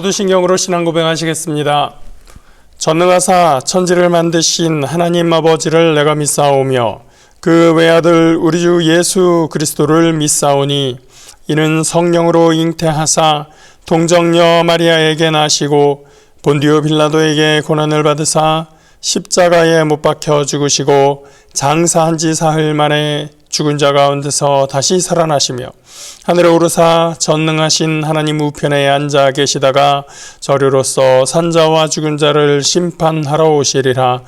사도신경으로 신앙 고백하시겠습니다. 전능하사 천지를 만드신 하나님 아버지를 내가 믿사오며 그 외아들 우리 주 예수 그리스도를 믿사오니 이는 성령으로 잉태하사 동정녀 마리아에게 나시고 본디오 빌라도에게 고난을 받으사 십자가에 못 박혀 죽으시고 장사한 지 사흘 만에 죽은 자 가운데서 다시 살아나시며 하늘에 오르사 전능하신 하나님 우편에 앉아 계시다가 저리로서 산자와 죽은 자를 심판하러 오시리라.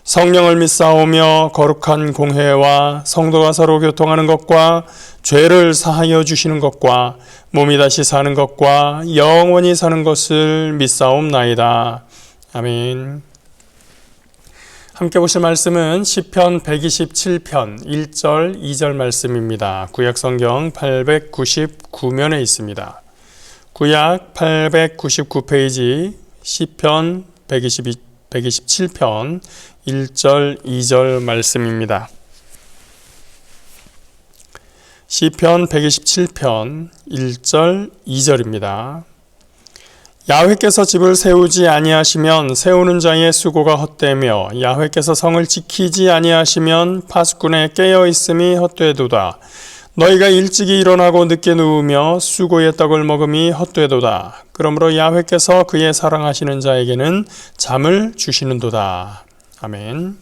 성령을 믿사오며 거룩한 공회와 성도가 서로 교통하는 것과 죄를 사하여 주시는 것과 몸이 다시 사는 것과 영원히 사는 것을 믿사옵나이다. 아멘. 함께 보실 말씀은 시편 127편 1절 2절 말씀입니다. 구약성경 899면에 있습니다. 구약 899페이지 시편 127편 1절 2절 말씀입니다. 시편 127편 1절 2절입니다. 야훼께서 집을 세우지 아니하시면 세우는 자의 수고가 헛되며 야훼께서 성을 지키지 아니하시면 파수꾼의 깨어있음이 헛되도다. 너희가 일찍이 일어나고 늦게 누우며 수고의 떡을 먹음이 헛되도다. 그러므로 야훼께서 그의 사랑하시는 자에게는 잠을 주시는도다. 아멘.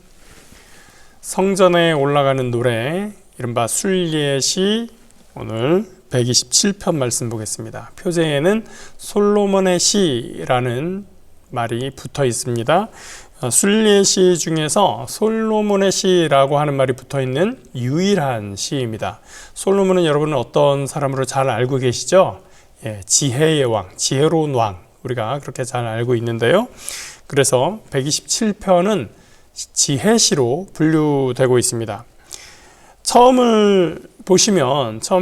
성전에 올라가는 노래 이른바 순리의 시, 오늘 127편 말씀 보겠습니다. 표제에는 솔로몬의 시라는 말이 붙어 있습니다. 순리의 시 중에서 솔로몬의 시라고 하는 말이 붙어 있는 유일한 시입니다. 솔로몬은 여러분은 어떤 사람으로 잘 알고 계시죠? 지혜의 왕, 지혜로운 왕, 우리가 그렇게 잘 알고 있는데요. 그래서 127편은 지혜시로 분류되고 있습니다. 처음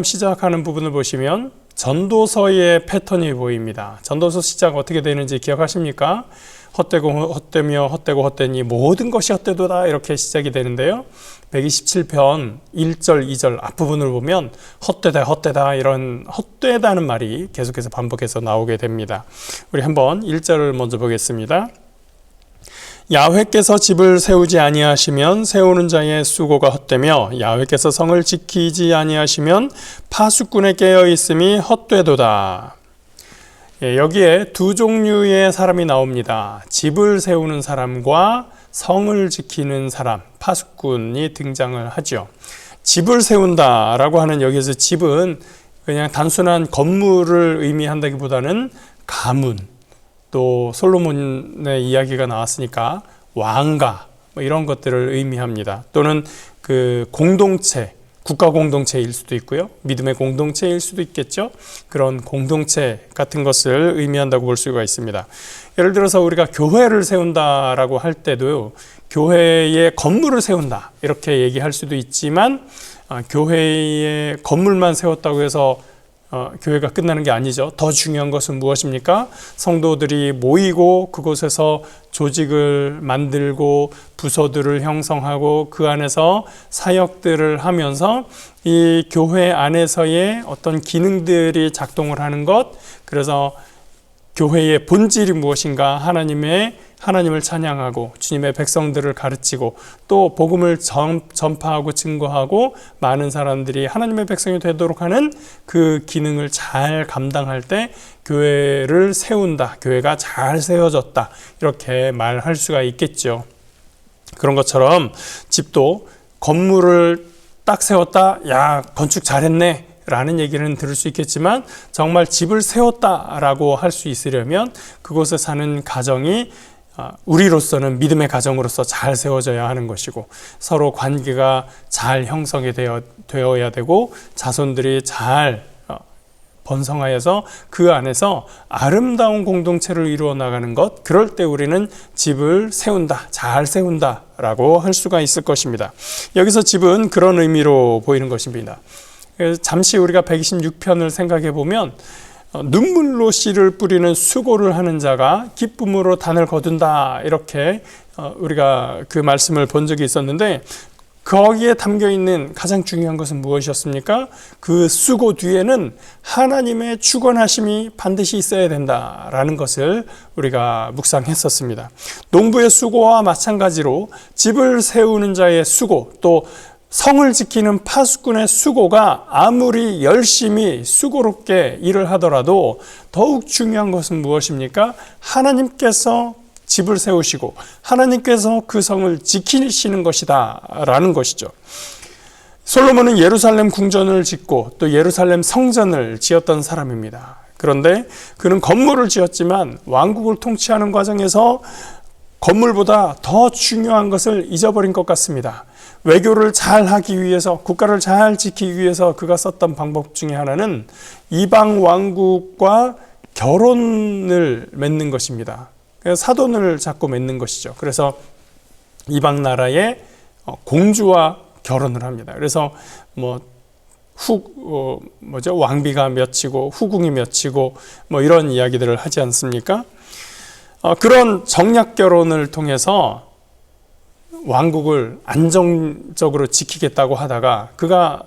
시작하는 부분을 보시면 전도서의 패턴이 보입니다. 전도서 시작 어떻게 되는지 기억하십니까? 헛되며 헛되고 헛되니 모든 것이 헛되도다, 이렇게 시작이 되는데요. 127편 1절 2절 앞부분을 보면 헛되다 이런 헛되다는 말이 계속해서 반복해서 나오게 됩니다. 우리 한번 1절을 먼저 보겠습니다. 야훼께서 집을 세우지 아니하시면 세우는 자의 수고가 헛되며 야훼께서 성을 지키지 아니하시면 파수꾼의 깨어있음이 헛되도다. 여기에 두 종류의 사람이 나옵니다. 집을 세우는 사람과 성을 지키는 사람, 파수꾼이 등장을 하죠. 집을 세운다라고 하는 여기서 집은 그냥 단순한 건물을 의미한다기보다는 가문, 또 솔로몬의 이야기가 나왔으니까 왕가 이런 것들을 의미합니다. 또는 그 공동체, 국가 공동체일 수도 있고요. 믿음의 공동체일 수도 있겠죠. 그런 공동체 같은 것을 의미한다고 볼 수가 있습니다. 예를 들어서 우리가 교회를 세운다라고 할 때도 교회의 건물을 세운다 이렇게 얘기할 수도 있지만 교회의 건물만 세웠다고 해서 교회가 끝나는 게 아니죠. 더 중요한 것은 무엇입니까? 성도들이 모이고 그곳에서 조직을 만들고 부서들을 형성하고 그 안에서 사역들을 하면서 이 교회 안에서의 어떤 기능들이 작동을 하는 것, 그래서 교회의 본질이 무엇인가, 하나님을 찬양하고 주님의 백성들을 가르치고 또 복음을 전파하고 증거하고 많은 사람들이 하나님의 백성이 되도록 하는 그 기능을 잘 감당할 때 교회를 세운다, 교회가 잘 세워졌다, 이렇게 말할 수가 있겠죠. 그런 것처럼 집도 건물을 딱 세웠다, 야 건축 잘했네 라는 얘기는 들을 수 있겠지만 정말 집을 세웠다라고 할 수 있으려면 그곳에 사는 가정이 우리로서는 믿음의 가정으로서 잘 세워져야 하는 것이고 서로 관계가 잘 형성이 되어야 되고 자손들이 잘 번성하여서 그 안에서 아름다운 공동체를 이루어 나가는 것, 그럴 때 우리는 집을 세운다, 잘 세운다 라고 할 수가 있을 것입니다. 여기서 집은 그런 의미로 보이는 것입니다. 잠시 우리가 126편을 생각해 보면 눈물로 씨를 뿌리는 수고를 하는 자가 기쁨으로 단을 거둔다, 이렇게 우리가 그 말씀을 본 적이 있었는데 거기에 담겨 있는 가장 중요한 것은 무엇이었습니까? 그 수고 뒤에는 하나님의 주권하심이 반드시 있어야 된다라는 것을 우리가 묵상했었습니다. 농부의 수고와 마찬가지로 집을 세우는 자의 수고, 또 성을 지키는 파수꾼의 수고가 아무리 열심히 수고롭게 일을 하더라도 더욱 중요한 것은 무엇입니까? 하나님께서 집을 세우시고 하나님께서 그 성을 지키시는 것이다 라는 것이죠. 솔로몬은 예루살렘 궁전을 짓고 또 예루살렘 성전을 지었던 사람입니다. 그런데 그는 건물을 지었지만 왕국을 통치하는 과정에서 건물보다 더 중요한 것을 잊어버린 것 같습니다. 외교를 잘 하기 위해서, 국가를 잘 지키기 위해서 그가 썼던 방법 중에 하나는 이방 왕국과 결혼을 맺는 것입니다. 사돈을 잡고 맺는 것이죠. 그래서 이방 나라의 공주와 결혼을 합니다. 그래서 왕비가 몇이고 후궁이 몇이고 이런 이야기들을 하지 않습니까? 그런 정략 결혼을 통해서 왕국을 안정적으로 지키겠다고 하다가 그가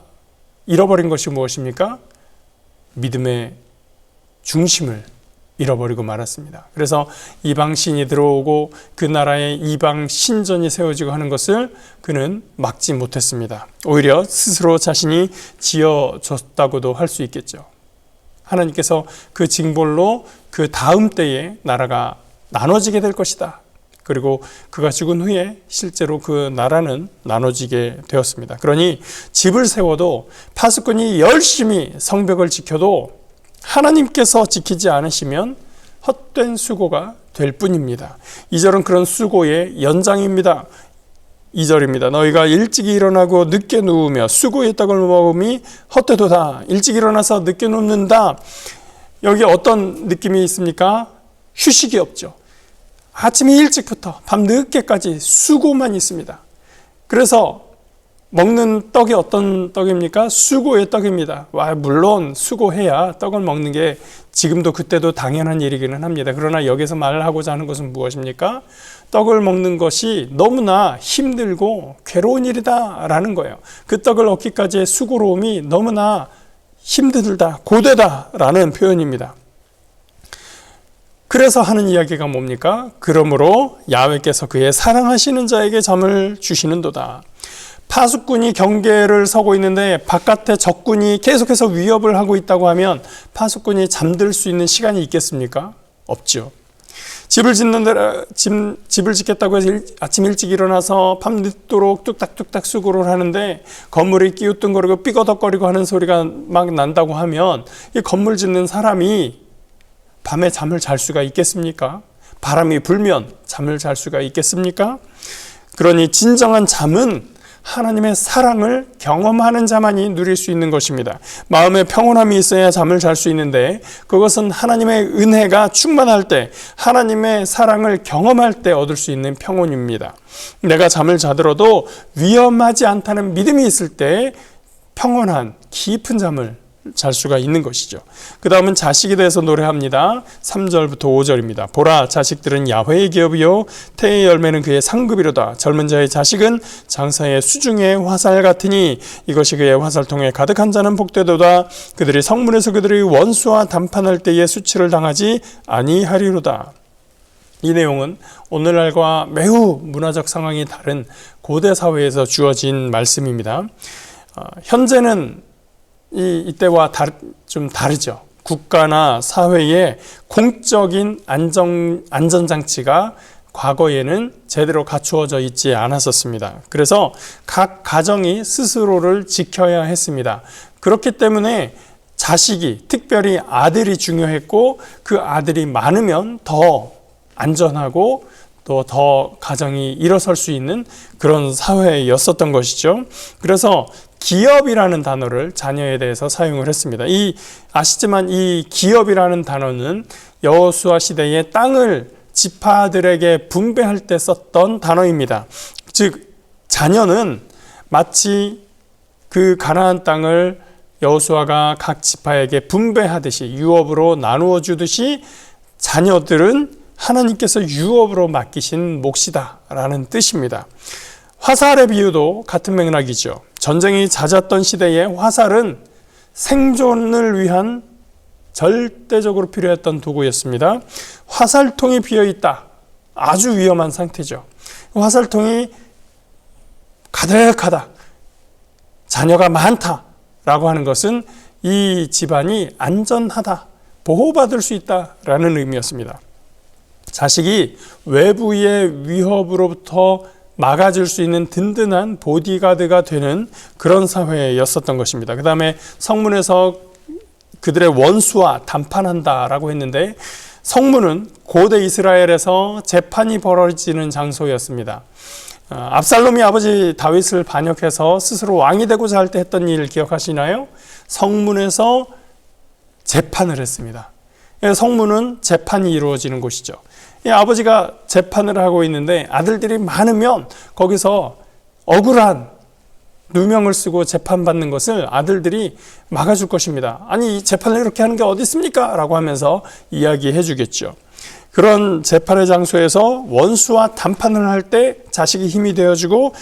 잃어버린 것이 무엇입니까? 믿음의 중심을 잃어버리고 말았습니다. 그래서 이방 신이 들어오고 그 나라에 이방 신전이 세워지고 하는 것을 그는 막지 못했습니다. 오히려 스스로 자신이 지어줬다고도 할 수 있겠죠. 하나님께서 그 징벌로 그 다음 때에 나라가 나눠지게 될 것이다. 그리고 그가 죽은 후에 실제로 그 나라는 나눠지게 되었습니다. 그러니 집을 세워도 파수꾼이 열심히 성벽을 지켜도 하나님께서 지키지 않으시면 헛된 수고가 될 뿐입니다. 2절은 그런 수고의 연장입니다. 2절입니다. 너희가 일찍 일어나고 늦게 누우며 수고의 떡을 먹음이 헛되도다. 일찍 일어나서 늦게 눕는다. 여기 어떤 느낌이 있습니까? 휴식이 없죠. 아침에 일찍부터 밤 늦게까지 수고만 있습니다. 그래서 먹는 떡이 어떤 떡입니까? 수고의 떡입니다. 물론 수고해야 떡을 먹는 게 지금도 그때도 당연한 일이기는 합니다. 그러나 여기서 말하고자 하는 것은 무엇입니까? 떡을 먹는 것이 너무나 힘들고 괴로운 일이다라는 거예요. 그 떡을 얻기까지의 수고로움이 너무나 힘들다, 고되다라는 표현입니다. 그래서 하는 이야기가 뭡니까? 그러므로 야훼께서 그의 사랑하시는 자에게 잠을 주시는도다. 파수꾼이 경계를 서고 있는데 바깥에 적군이 계속해서 위협을 하고 있다고 하면 파수꾼이 잠들 수 있는 시간이 있겠습니까? 없죠. 집을 짓겠다고 해서 아침 일찍 일어나서 밤늦도록 뚝딱뚝딱 수고를 하는데 건물이 끼우뚱거리고 삐거덕거리고 하는 소리가 막 난다고 하면 이 건물 짓는 사람이 밤에 잠을 잘 수가 있겠습니까? 바람이 불면 잠을 잘 수가 있겠습니까? 그러니 진정한 잠은 하나님의 사랑을 경험하는 자만이 누릴 수 있는 것입니다. 마음에 평온함이 있어야 잠을 잘 수 있는데 그것은 하나님의 은혜가 충만할 때, 하나님의 사랑을 경험할 때 얻을 수 있는 평온입니다. 내가 잠을 자더라도 위험하지 않다는 믿음이 있을 때 평온한 깊은 잠을 잘 수가 있는 것이죠. 그 다음은 자식에 대해서 노래합니다. 3절부터 5절입니다. 보라, 자식들은 야훼의 기업이요 태의 열매는 그의 상급이로다. 젊은 자의 자식은 장사의 수중의 화살 같으니 이것이 그의 화살통에 가득한 자는 복되도다. 그들이 성문에서 그들의 원수와 담판할 때에 수치를 당하지 아니하리로다. 이 내용은 오늘날과 매우 문화적 상황이 다른 고대 사회에서 주어진 말씀입니다. 현재는 이때와 좀 다르죠. 국가나 사회의 공적인 안전장치가 과거에는 제대로 갖추어져 있지 않았었습니다. 그래서 각 가정이 스스로를 지켜야 했습니다. 그렇기 때문에 자식이, 특별히 아들이 중요했고 그 아들이 많으면 더 안전하고 또 더 가정이 일어설 수 있는 그런 사회였었던 것이죠. 그래서 기업이라는 단어를 자녀에 대해서 사용을 했습니다. 아시지만 이 기업이라는 단어는 여호수아 시대의 땅을 지파들에게 분배할 때 썼던 단어입니다. 즉 자녀는 마치 그 가나안 땅을 여호수아가 각 지파에게 분배하듯이 유업으로 나누어 주듯이 자녀들은 하나님께서 유업으로 맡기신 몫이다라는 뜻입니다. 화살의 비유도 같은 맥락이죠. 전쟁이 잦았던 시대에 화살은 생존을 위한 절대적으로 필요했던 도구였습니다. 화살통이 비어있다. 아주 위험한 상태죠. 화살통이 가득하다. 자녀가 많다라고 하는 것은 이 집안이 안전하다. 보호받을 수 있다라는 의미였습니다. 자식이 외부의 위협으로부터 막아줄 수 있는 든든한 보디가드가 되는 그런 사회였었던 것입니다. 그 다음에 성문에서 그들의 원수와 담판한다라고 했는데, 성문은 고대 이스라엘에서 재판이 벌어지는 장소였습니다. 압살롬이 아버지 다윗을 반역해서 스스로 왕이 되고자 할 때 했던 일 기억하시나요? 성문에서 재판을 했습니다. 성문은 재판이 이루어지는 곳이죠. 아버지가 재판을 하고 있는데 아들들이 많으면 거기서 억울한 누명을 쓰고 재판받는 것을 아들들이 막아줄 것입니다. 아니, 이 재판을 이렇게 하는 게 어디 있습니까? 라고 하면서 이야기해 주겠죠. 그런 재판의 장소에서 원수와 담판을 할 때 자식이 힘이 되어주고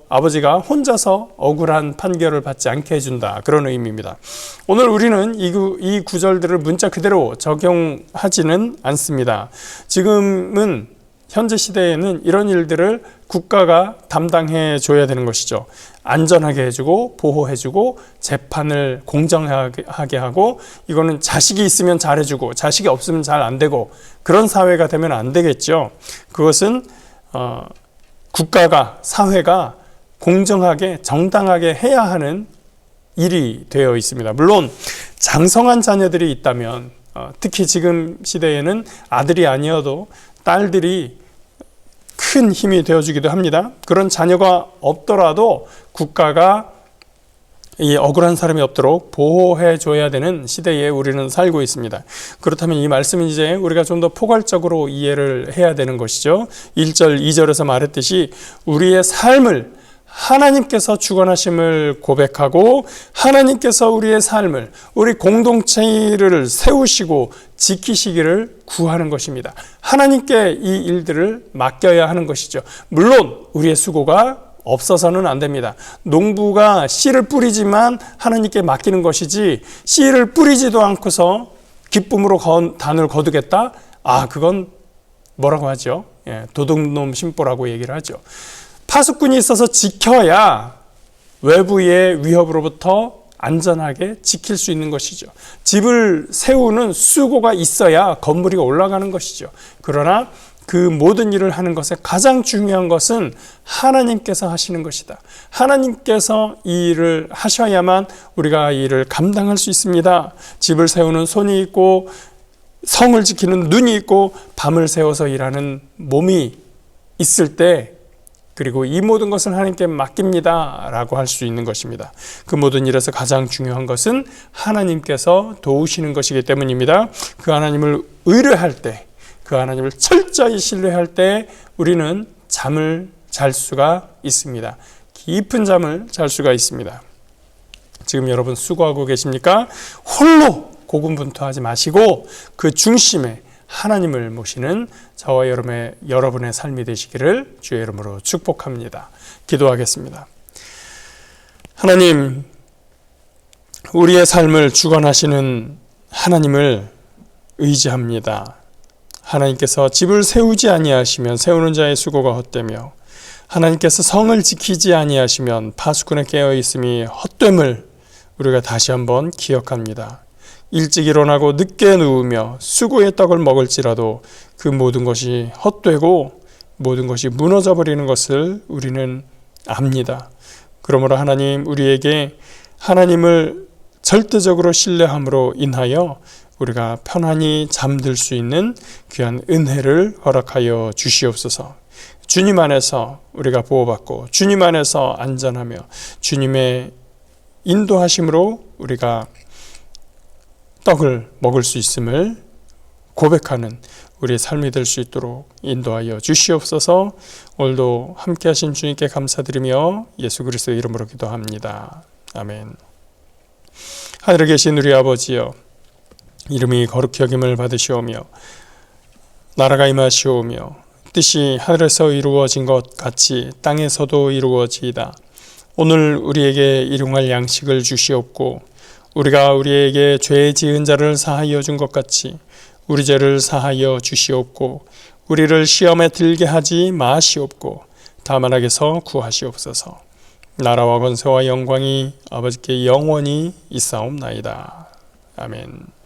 아버지가 혼자서 억울한 판결을 받지 않게 해준다. 그런 의미입니다. 오늘 우리는 이 구절들을 문자 그대로 적용하지는 않습니다. 지금은 현재 시대에는 이런 일들을 국가가 담당해 줘야 되는 것이죠. 안전하게 해주고 보호해주고 재판을 공정하게 하고, 이거는 자식이 있으면 잘해주고 자식이 없으면 잘 안 되고, 그런 사회가 되면 안 되겠죠. 그것은 국가가, 사회가 공정하게 정당하게 해야 하는 일이 되어 있습니다. 물론 장성한 자녀들이 있다면, 특히 지금 시대에는 아들이 아니어도 딸들이 큰 힘이 되어주기도 합니다. 그런 자녀가 없더라도 국가가 이 억울한 사람이 없도록 보호해줘야 되는 시대에 우리는 살고 있습니다. 그렇다면 이 말씀은 이제 우리가 좀 더 포괄적으로 이해를 해야 되는 것이죠. 1절, 2절에서 말했듯이 우리의 삶을 하나님께서 주관하심을 고백하고, 하나님께서 우리의 삶을, 우리 공동체를 세우시고 지키시기를 구하는 것입니다. 하나님께 이 일들을 맡겨야 하는 것이죠. 물론 우리의 수고가 없어서는 안 됩니다. 농부가 씨를 뿌리지만 하나님께 맡기는 것이지, 씨를 뿌리지도 않고서 기쁨으로 단을 거두겠다? 그건 뭐라고 하죠? 도둑놈 심보라고 얘기를 하죠. 파수꾼이 있어서 지켜야 외부의 위협으로부터 안전하게 지킬 수 있는 것이죠. 집을 세우는 수고가 있어야 건물이 올라가는 것이죠. 그러나 그 모든 일을 하는 것에 가장 중요한 것은 하나님께서 하시는 것이다. 하나님께서 이 일을 하셔야만 우리가 이 일을 감당할 수 있습니다. 집을 세우는 손이 있고, 성을 지키는 눈이 있고, 밤을 새워서 일하는 몸이 있을 때, 그리고 이 모든 것을 하나님께 맡깁니다 라고 할 수 있는 것입니다. 그 모든 일에서 가장 중요한 것은 하나님께서 도우시는 것이기 때문입니다. 그 하나님을 의뢰할 때, 그 하나님을 철저히 신뢰할 때 우리는 잠을 잘 수가 있습니다. 깊은 잠을 잘 수가 있습니다. 지금 여러분 수고하고 계십니까? 홀로 고군분투하지 마시고 그 중심에 하나님을 모시는 저와 여러분의 삶이 되시기를 주의 이름으로 축복합니다. 기도하겠습니다. 하나님, 우리의 삶을 주관하시는 하나님을 의지합니다. 하나님께서 집을 세우지 아니하시면 세우는 자의 수고가 헛되며, 하나님께서 성을 지키지 아니하시면 파수꾼의 깨어있음이 헛됨을 우리가 다시 한번 기억합니다. 일찍 일어나고 늦게 누우며 수고의 떡을 먹을지라도 그 모든 것이 헛되고 모든 것이 무너져 버리는 것을 우리는 압니다. 그러므로 하나님, 우리에게 하나님을 절대적으로 신뢰함으로 인하여 우리가 편안히 잠들 수 있는 귀한 은혜를 허락하여 주시옵소서. 주님 안에서 우리가 보호받고 주님 안에서 안전하며 주님의 인도하심으로 우리가 떡을 먹을 수 있음을 고백하는 우리의 삶이 될 수 있도록 인도하여 주시옵소서. 오늘도 함께 하신 주님께 감사드리며 예수 그리스도의 이름으로 기도합니다. 아멘. 하늘에 계신 우리 아버지여, 이름이 거룩히 여김을 받으시오며 나라가 임하시오며 뜻이 하늘에서 이루어진 것 같이 땅에서도 이루어지이다. 오늘 우리에게 일용할 양식을 주시옵고 우리가 우리에게 죄 지은 자를 사하여 준 것 같이 우리 죄를 사하여 주시옵고 우리를 시험에 들게 하지 마시옵고 다만 악에서 구하시옵소서. 나라와 권세와 영광이 아버지께 영원히 있사옵나이다. 아멘.